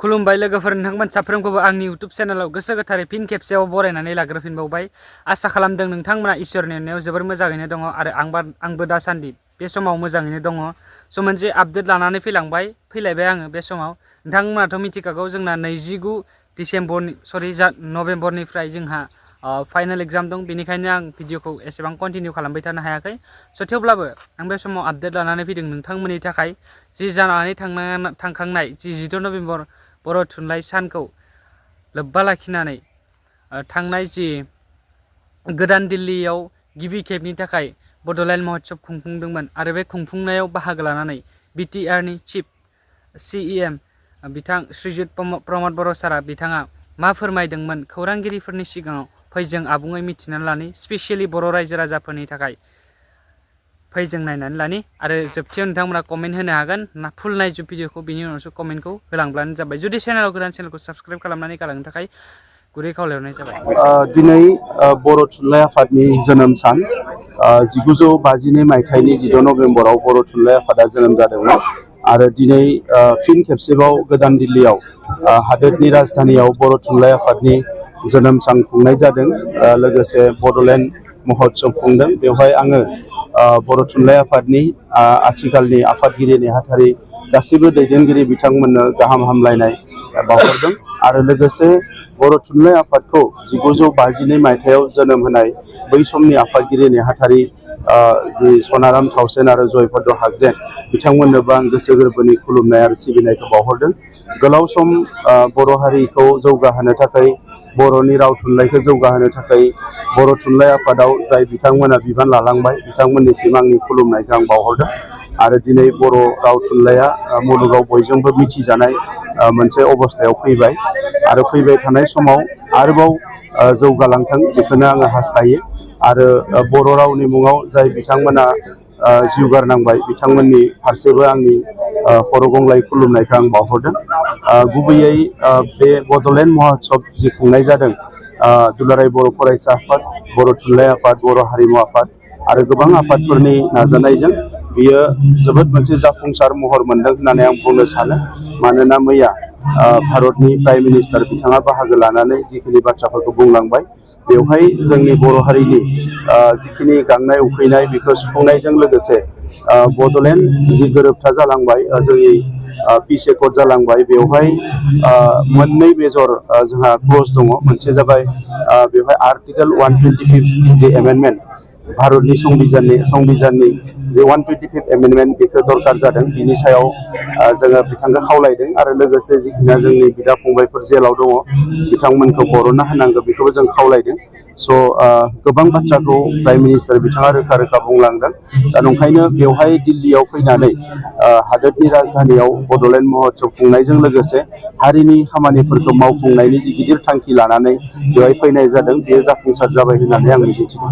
खुलुमबाय लोगोफोर नोंथांमोन साफ्रोमखौबो आंनि YouTube चेनेलाव गोसो गोथारै फिन खेबसेयाव बरायनानै लाग्रोफिनबावबाय। आसा खालामदों नोंथांमोना इसोरनि अननायाव जोबोर मोजाङैनो दङ आरो आंबो दासान्दि बे समाव मोजाङैनो दङ। स' मोनसे आपडेट लानानै फैलायबाय आङो बे समाव। नोंथांमोनाथ' मिथिखागौ जोंना 29 नभेम्बरनिफ्राय जोंहा फाइनाल एग्जाम दं। बेनिखायनो आं भिडिअखौ एसेबां कन्टिनिउ खालामबाय थानो हायाखै। स' थेवब्लाबो आं बे समाव आपडेट लानानै फैदों नोंथांमोननि थाखाय जि जानानै थांखांनाय 6 नभेम्बर बर' थुनलाइ सानखौ लोब्बा लाखिनानै थांनाय जि गोदान दिल्लीयाव गिबि खेबनि थाखाय बड'लेण्ड महोत्सब खुंफुंदोंमोन आरो बे खुंफुंनायाव बाहागो लानानै बिटिआरनि चिफ CEM बिथां श्रीयुत प्रमद बर' सारा बिथाङा मा फोरमायदोंमोन खौरांगिरिफोरनि सिगाङाव फै जों आबुङै मिथिनानै लानि। स्पेसियेलि बर' रायजो राजाफोरनि थाखाय फै जों नायनानै लानि आरो जोबथियाव नोंथांमोना कमेन्ट होनो हागोन ना फुल नायजोब भिडिअखौ बिनि उनावसो कमेन्टखौ होलांब्लानो जाबाय। जुदि चेनेलाव गोदान चेनेलखौ साबस्क्राइब खालामनानै गालांनो थाखाय गुरै खावलायहरनाय जाबाय। दिनै बर' थुनलाइ आफादनि जोनोम सान 1952 मायथाइनि 6 नभेम्बराव बर' थुनलाइ आफादा जोनोम जादोंमोन आरो दिनै फिन खेबसेबाव गोदान दिल्लीयाव हादोरनि राजधानीयाव बर' थुनलाइ आफादनि जोनोम सान खुंनाय जादों। लोगोसे बड'लेण्ड महोत्सब खुंदों। बेवहाय आङो बर' थुनलाइ आफादनि आथिखालनि आफादगिरि नेहाथारि गासैबो दैदेनगिरि बिथांमोननो गाहाम हामलायनाय बावहरदों आरो लोगोसे बर' थुनलाइ आफादखौ 1952 मायथाइयाव जोनोम होनाय बै समनि आफादगिरि नेहाथारि जि सनाराम थावसेन आरो जयभद्र हागजेन बिथांमोननोबो आं गोसो गोरबोनि खुलुमनाय आरो सिबिनायखौ बावहरदों। गोलाव सम बर' हारिखौ जौगाहोनो थाखाय बर'नि राव थुनलाइखौ जौगाहोनो थाखाय बर' थुनलाइ आफादाव जाय बिथांमोना बिबान लालांबाय बिथांमोननिसिम आंनि खुलुमनायखौ आं बावहरदों आरो दिनै बर' राव थुनलाइया मुलुगाव बयजोंबो मिथिजानाय मोनसे अबस्थायाव फैबाय आरो फैबाय थानाय समाव आरोबाव जौगालांथों बेखौनो आङो हास्थायो आरो बर' रावनि मुङाव जाय बिथांमोना जिउ गारनांबाय बिथांमोननि फारसेबो आंनि खर' गंग्लाय खुलुमनायखौ आं बावहरदों। गुबैयै बे बड'लेण्ड महोत्सब जि खुंनाय जादों दुलाराय बर' फरायसा आफाद, बर' थुनलाइ आफाद, बर' हारिमु आफाद आरो गोबां आफादफोरनि नाजानायजों बियो जोबोद मोनसे जाफुंसार महर मोनदों होननानै आं बुंनो सानो। मानोना मैया भारतनि प्राइम मिनिस्टार बिथाङा बाहागो लानानै जिखिनि बाथ्राफोरखौ बुंलांबाय बेवहाय जोंनि बर' हारिनि जिखिनि गांनाय उखैनाय बेखौ सुफुंनायजों लोगोसे बड'लेण्ड जि गोरोबथा जालांबाय जोंनि पिस एकर्ड जालांबाय बेवहाय मोननै मेजर जोंहा क्लज दङ। मोनसे जाबाय बेवहाय आर्टिकेल 125 जे एमेन्डमेन्ट भारतनि संबिधाननि जे 125 एमेन्डमेन्ट बेखौ दरकार जादों। बिनि सायाव जोङो बिथांखौ खावलायदों आरो लोगोसे जिखिना जोंनि बिदा फंबायफोर जेलाव दङ बिथांमोनखौ बरनना होनांगौ बेखौबो जों खावलायदों। स' गोबां बाथ्राखौ प्राइम मिनिस्टार बिथाङा रोखा रोखा बुंलांदों। दा नंखायनो बेवहाय दिल्लीयाव फैनानै हादोरनि राजधानीयाव बड'लेण्ड महोत्सब खुंनायजों लोगोसे हारिनि खामानिफोरखौ मावफुंनायनि जि गिदिर थांखि लानानै बेवहाय फैनाय जादों बेयो जाफुंसार जाबाय होननानै आं मिजिंथिदों।